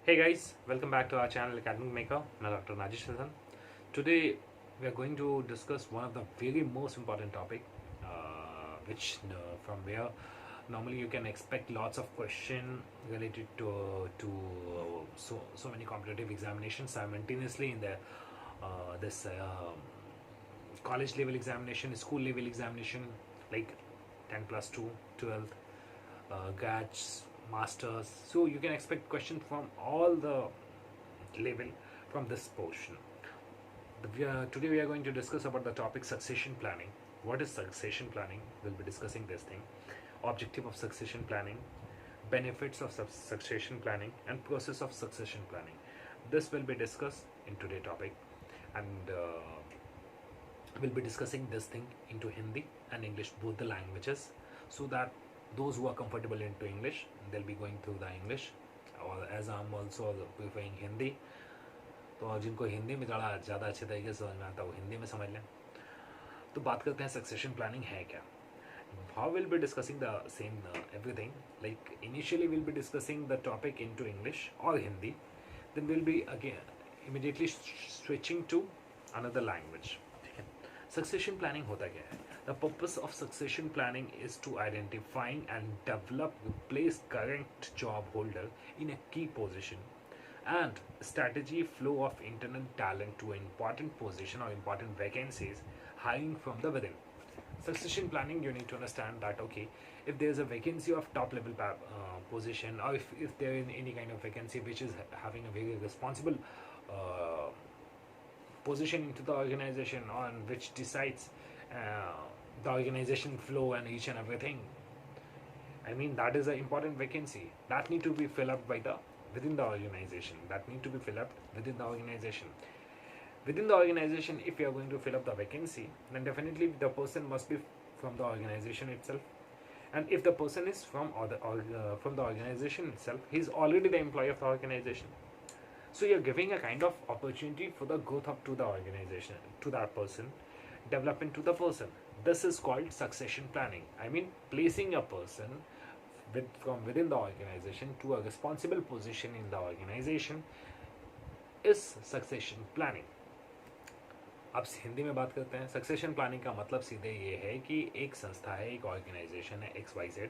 Hey guys, welcome back to our channel Academic Maker. I'm Dr. Najish Hassan. Today we are going to discuss one of the very most important topic, which from where normally you can expect lots of question related to so many competitive examinations simultaneously in the this college level examination, school level examination, like 10 plus 2, 12, GATs, masters. So you can expect question from all the level from this portion. Today we are going to discuss about the topic succession planning. What is succession planning? We'll be discussing this thing. Objective of succession planning, benefits of succession planning, and process of succession planning. This will be discussed in today's topic, and we'll be discussing this thing into Hindi and English, both the languages, so that those who are comfortable into English, they'll be going through the English, or as I'm also preferring Hindi, तो जिनको हिंदी में ज़्यादा अच्छे तरीके से समझ में आता है वो हिंदी में समझ लें. तो बात करते हैं सक्सेशन प्लानिंग है क्या. How we'll be discussing the same everything. Like initially we'll be discussing the topic into English or Hindi, then we'll be again immediately switching to another language. Succession planning होता क्या है? The purpose of succession planning is to identifying and develop replace current job holder in a key position and strategy flow of internal talent to important position or important vacancies hiring from the within. Succession planning, you need to understand that okay, if there is a vacancy of top level position, or if there is any kind of vacancy which is having a very responsible uh, position into the organization on which decides the organization flow and each and everything. I mean, that is an important vacancy that need to be filled up by the within the organization. That need to be filled up within the organization. Within the organization, if you are going to fill up the vacancy, then definitely the person must be from the organization itself. And if the person is from the organization itself, he is already the employee of the organization. So you're giving a kind of opportunity for the growth up to the organization, to that person, development to the person. This is called succession planning. I mean, placing a person from within the organization to a responsible position in the organization is succession planning. अब हिंदी में बात करते हैं. Succession planning का मतलब सीधे ये है कि एक संस्था है, एक ऑर्गेनाइजेशन है XYZ,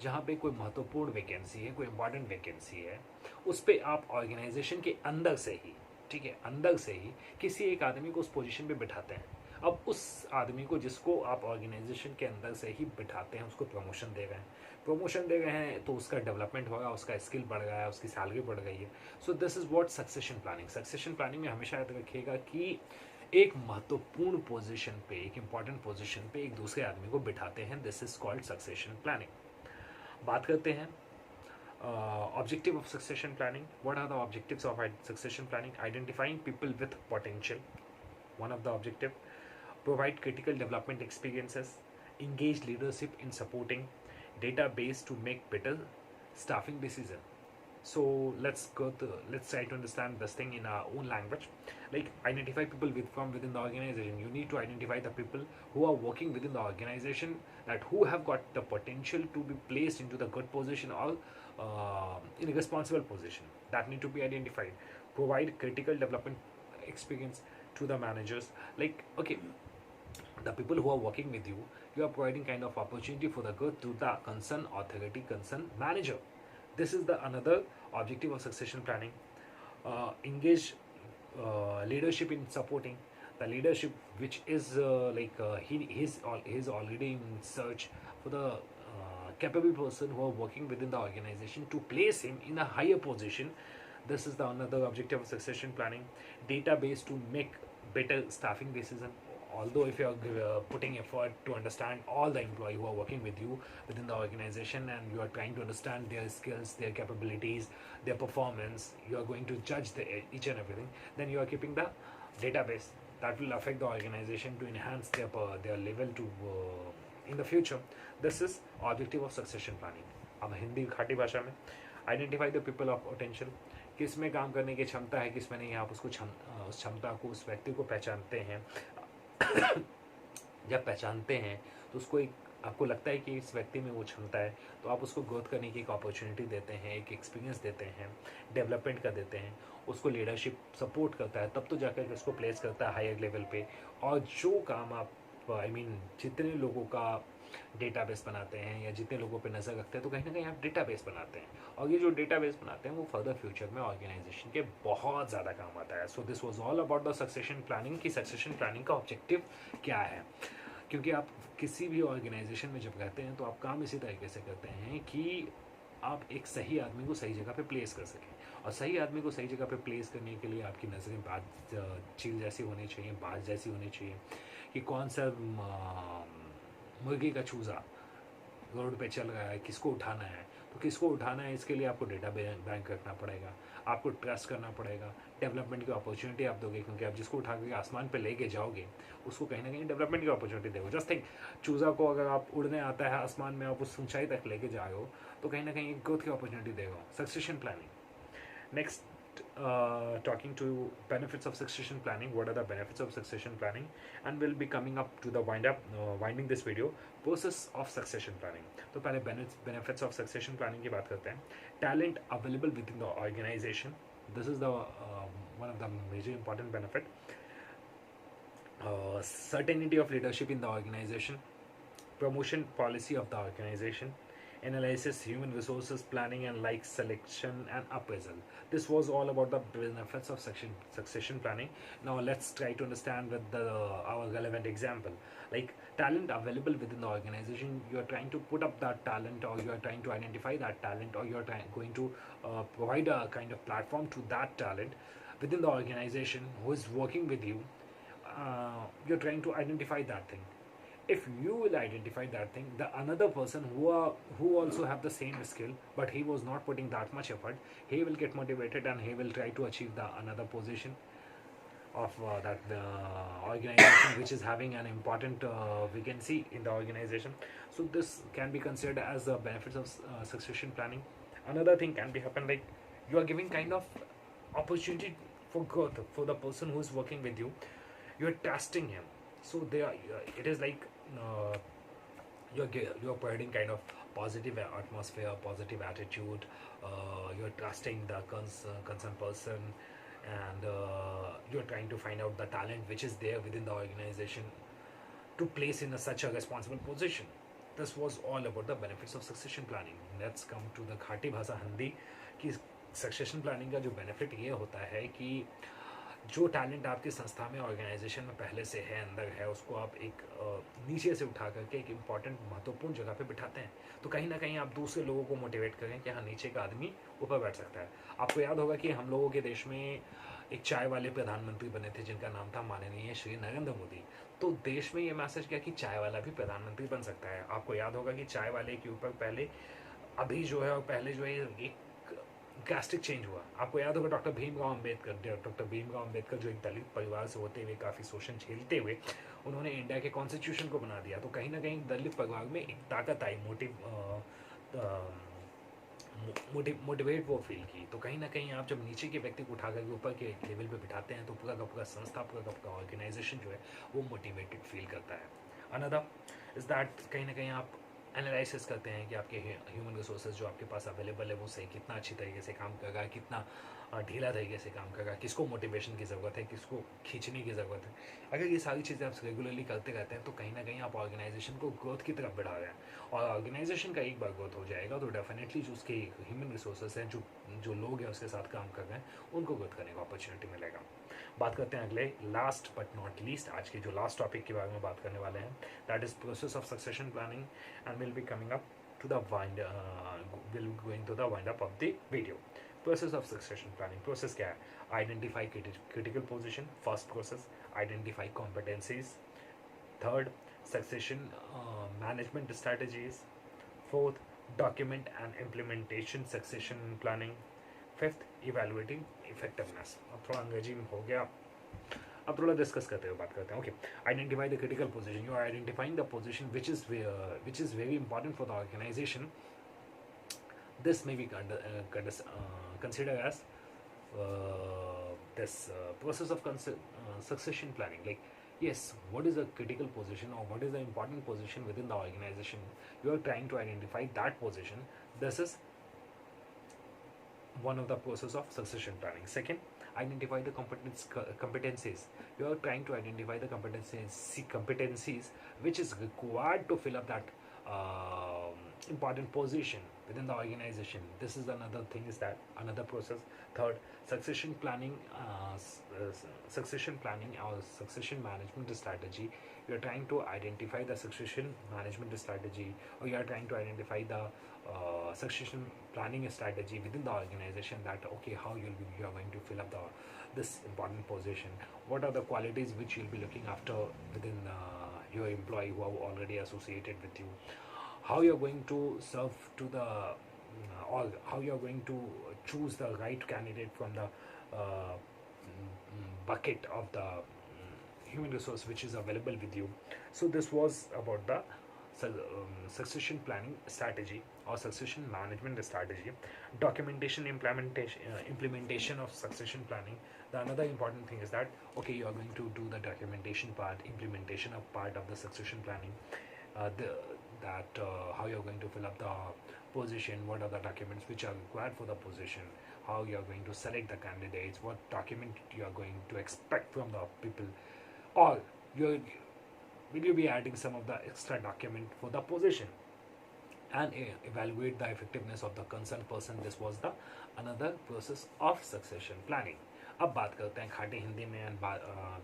जहाँ पे कोई महत्वपूर्ण वैकेंसी है, कोई इंपॉर्टेंट वैकेंसी है, उस पर आप ऑर्गेनाइजेशन के अंदर से ही, ठीक है, अंदर से ही किसी एक आदमी को उस पोजीशन पे बिठाते हैं. अब उस आदमी को जिसको आप ऑर्गेनाइजेशन के अंदर से ही बिठाते हैं उसको प्रमोशन दे रहे हैं. प्रमोशन दे रहे हैं तो उसका डेवलपमेंट होगा, उसका स्किल बढ़ गया है, उसकी सैलरी बढ़ गई है. So this is what succession planning. Succession planning में हमेशा याद रखिएगा कि एक महत्वपूर्ण पोजीशन पे, एक इंपॉर्टेंट पोजीशन पे एक दूसरे आदमी को बिठाते हैं. This is called succession planning. बात करते हैं objective of succession planning. What are the objectives of succession planning? Identifying people with potential, one of the objective. Provide critical development experiences. Engage leadership in supporting database to make better staffing decision. So let's try to understand this thing in our own language. Like, identify people from within the organization. You need to identify the people who are working within the organization, that who have got the potential to be placed into the good position or in a responsible position. That need to be identified. Provide critical development experience to the managers. Like, okay, the people who are working with you, you are providing kind of opportunity for the growth to the concerned authority, concerned manager. This is the another objective of succession planning. Engage leadership in supporting the leadership, which is he's already in search for the capable person who are working within the organization to place him in a higher position. This is the another objective of succession planning. Database to make better staffing decision. Although if you are putting effort to understand all the employees who are working with you within the organization, and you are trying to understand their skills, their capabilities, their performance, you are going to judge each and everything, then you are keeping the database. That will affect the organization to enhance their level to in the future. This is objective of succession planning. अब हिंदी खाटी भाषा में, identify the people of potential. किस में काम करने की क्षमता है, किस में नहीं, आप उसको उस क्षमता को, उस व्यक्ति को पहचानते हैं. जब पहचानते हैं तो उसको एक आपको लगता है कि इस व्यक्ति में वो क्षमता है, तो आप उसको ग्रोथ करने की एक अपॉर्चुनिटी देते हैं, एक एक्सपीरियंस देते हैं, डेवलपमेंट का देते हैं, उसको लीडरशिप सपोर्ट करता है, तब तो जाकर उसको प्लेस करता है हायर लेवल पे। और जो काम आप जितने लोगों का डेटाबेस बनाते हैं या जितने लोगों पे नज़र रखते हैं, तो कहीं ना कहीं आप डेटाबेस बनाते हैं, और ये जो डेटाबेस बनाते हैं वो फर्दर फ्यूचर में ऑर्गेनाइजेशन के बहुत ज़्यादा काम आता है। So this was all about the succession planning, कि सक्सेशन प्लानिंग का ऑब्जेक्टिव क्या है। क्योंकि आप किसी भी ऑर्गेनाइजेशन में जब रहते हैं तो आप काम इसी तरीके से करते हैं कि आप एक सही आदमी को सही जगह पे प्लेस कर सकें, और सही आदमी को सही जगह पे प्लेस करने के लिए आपकी नज़रें बात चील जैसी होनी चाहिए, बात जैसी होनी चाहिए, कि कौन सा मुर्गी का चूज़ा रोड पे चल रहा है, किसको उठाना है, तो किसको उठाना है इसके लिए आपको डेटा बैंक रखना पड़ेगा, आपको ट्रस्ट करना पड़ेगा, डेवलपमेंट की अपॉर्चुनिटी आप दोगे, क्योंकि आप जिसको उठा के आसमान पे लेके जाओगे उसको कहीं ना कहीं डेवलपमेंट की अपॉर्चुनिटी दोगे। जस्ट थिंक, चूज़ा को अगर आप उड़ने आता है आसमान में, आप उस ऊंचाई तक लेके जा रहे हो, तो कहीं ना कहीं एक ग्रोथ की अपॉर्चुनिटी देगा। Succession planning next, talking to benefits of succession planning. What are the benefits of succession planning? And we'll be coming up to the winding this video, process of succession planning. तो पहले benefits of succession planning की बात करते हैं। Talent available within the organization, this is the one of the major important benefit. Certainty of leadership in the organization, promotion policy of the organization, analysis, human resources planning and like selection and appraisal. This was all about the benefits of succession planning. Now let's try to understand with our relevant example. Like talent available within the organization, you are trying to put up that talent, or you are trying to identify that talent, or you are going to provide a kind of platform to that talent within the organization who is working with you. You're trying to identify that thing. If you will identify that thing, the another person who also have the same skill but he was not putting that much effort, he will get motivated and he will try to achieve the another position of that organization which is having an important vacancy in the organization. So this can be considered as the benefits of succession planning. Another thing can be happen, like you are giving kind of opportunity for growth for the person who is working with you. You are testing him, so they are, it is like you're providing kind of positive atmosphere, positive attitude. You're trusting the concerned person, and you're trying to find out the talent which is there within the organization to place in such a responsible position. This was all about the benefits of succession planning. Let's come to the खाटी भाषा हिंदी कि succession planning का जो benefit ये होता है कि जो टैलेंट आपकी संस्था में, ऑर्गेनाइजेशन में पहले से है, अंदर है, उसको आप एक नीचे से उठा करके एक इम्पॉर्टेंट महत्वपूर्ण जगह पे बिठाते हैं, तो कहीं ना कहीं आप दूसरे लोगों को मोटिवेट करें कि हाँ, नीचे का आदमी ऊपर बैठ सकता है। आपको याद होगा कि हम लोगों के देश में एक चाय वाले प्रधानमंत्री बने थे जिनका नाम था माननीय श्री नरेंद्र मोदी। तो देश में ये मैसेज किया कि चाय वाला भी प्रधानमंत्री बन सकता है। आपको याद होगा कि चाय वाले के ऊपर पहले अभी जो है, और पहले जो है, एक ड्रास्टिक चेंज हुआ। आपको याद होगा डॉक्टर भीमराव अम्बेडकर जो एक दलित परिवार से होते हुए, काफ़ी शोषण झेलते हुए, उन्होंने इंडिया के कॉन्स्टिट्यूशन को बना दिया। तो कहीं ना कहीं दलित परिवार में एक ताकत आई, मोटिवेट वो फील की। तो कहीं ना कहीं आप जब नीचे के व्यक्ति को उठा करके ऊपर के लेवल पे बिठाते हैं, तो पूरा का पूरा संस्था, पूरा का पूरा ऑर्गेनाइजेशन जो है वो मोटिवेटेड फील करता है। अनदर इज दैट कहीं ना कहीं आप एनालिसिस करते हैं कि आपके ह्यूमन रिसोर्सेज जो आपके पास अवेलेबल है वो सही, कितना अच्छी तरीके से काम कर रहा है, कितना ढीला तरीके से काम कर रहा है, किसको मोटिवेशन की ज़रूरत है, किसको खींचने की ज़रूरत है। अगर ये सारी चीज़ें आप रेगुलरली करते रहते हैं, तो कहीं ना कहीं आप ऑर्गेनाइजेशन को ग्रोथ की तरफ बढ़ा रहे हैं। और ऑर्गेनाइजेशन का एक बार ग्रोथ हो जाएगा तो डेफिनेटली जो उसके ह्यूमन रिसोर्सेज हैं, जो लोग हैं उसके साथ काम कर रहे हैं, उनको ग्रोथ करने का अपॉर्चुनिटी मिलेगा। बात करते हैं अगले, लास्ट बट नॉट लीस्ट, आज के जो लास्ट टॉपिक के बारे में बात करने वाले हैं, that is process of succession planning, and will be coming up to the going to the wind up of the video. Process of succession planning. Process क्या है? Identify critical position. First process, identify competencies. Third, succession management strategies. Fourth, document and implementation succession planning. Fifth, evaluating effectiveness. अब थोड़ा अंग्रेजी में हो गया, अब थोड़ा डिस्कस करते हुए बात करते हैं। Okay, identify the critical position. You are identifying the position which is very important for the organisation. This may be consider as this process of succession planning. Like Yes, what is a critical position or what is the important position within the organization? You are trying to identify that position. This is one of the process of succession planning. Second, identify the competencies. You are trying to identify the competencies which is required to fill up that important position within the organization. This is another thing, is that another process. Third, succession planning, succession planning or succession management strategy. You are trying to identify the succession management strategy, or you are trying to identify the succession planning strategy within the organization, that okay, how you are going to fill up this important position, what are the qualities which you'll be looking after within your employee who are already associated with you, how you're going to serve to the or how you're going to choose the right candidate from the bucket of the human resource which is available with you. So this was about the succession planning strategy or succession management strategy. Documentation, implementation of succession planning. The another important thing is that okay, you are going to do the documentation part, implementation of part of the succession planning. How you're going to fill up the position, what are the documents which are required for the position, how you are going to select the candidates, what document you are going to expect from the people, or you will you be adding some of the extra document for the position, and evaluate the effectiveness of the concerned person. This was the another process of succession planning. अब बात करते हैं खाटी हिंदी में, and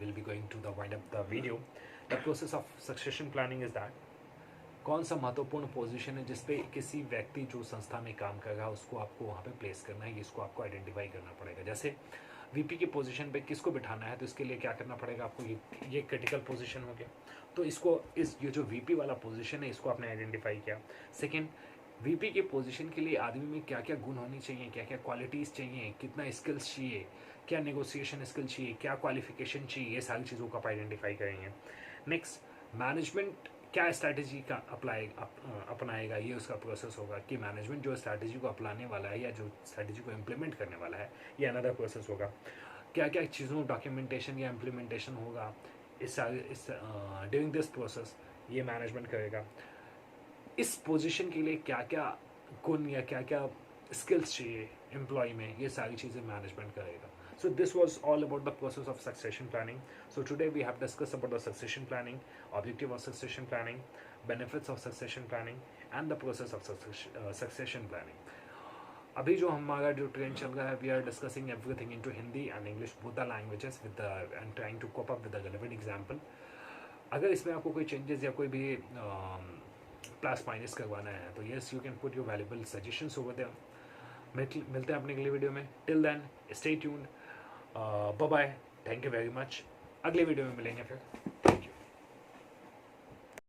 will be going to the wind up the video. The process of succession planning is that कौन सा महत्वपूर्ण position है जिसपे किसी व्यक्ति जो संस्था में काम कर रहा है उसको आपको वहाँ पे प्लेस करना है, इसको आपको आइडेंटिफाई करना पड़ेगा. जैसे वीपी की पोजीशन पे किसको बिठाना है, तो इसके लिए क्या करना पड़ेगा आपको, ये क्रिटिकल पोजीशन हो गया. तो इसको ये जो वीपी वाला पोजीशन है इसको आपने आइडेंटिफाई किया. सेकेंड, वीपी के पोजीशन के लिए आदमी में क्या क्या गुण होनी चाहिए, क्या क्या क्वालिटीज़ चाहिए, कितना स्किल्स चाहिए, क्या नेगोशिएशन स्किल चाहिए, क्या क्वालिफिकेशन चाहिए, ये सारी चीज़ों को आप आइडेंटिफाई करेंगे. नेक्स्ट, मैनेजमेंट क्या स्ट्रैटेजी का अपनाएगा, ये उसका प्रोसेस होगा कि मैनेजमेंट जो स्ट्रैटेजी को अपनाने वाला है या जो स्ट्रैटेजी को इम्प्लीमेंट करने वाला है, ये अनदर प्रोसेस होगा. क्या क्या चीज़ों डॉक्यूमेंटेशन या इम्प्लीमेंटेशन होगा इस ड्यूरिंग दिस प्रोसेस, ये मैनेजमेंट करेगा. इस पोजीशन के लिए क्या क्या गुण या क्या क्या स्किल्स चाहिए एम्प्लॉय में, ये सारी चीज़ें मैनेजमेंट करेगा. So this was all about the process of succession planning. So today we have discussed about the succession planning, objective of succession planning, benefits of succession planning, and the process of succession planning. अभी जो हमारा जो trend चल रहा है, we are discussing everything into Hindi and English, both the languages, with the and trying to cope up with the relevant example. अगर इसमें आपको कोई चेंजेस या कोई भी प्लस माइनस करवाना है तो yes, you can put your valuable suggestions over there. मिलते हैं अपने अगले वीडियो में. Till then stay tuned. Bye bye, thank you very much. अगले वीडियो में मिलेंगे फिर.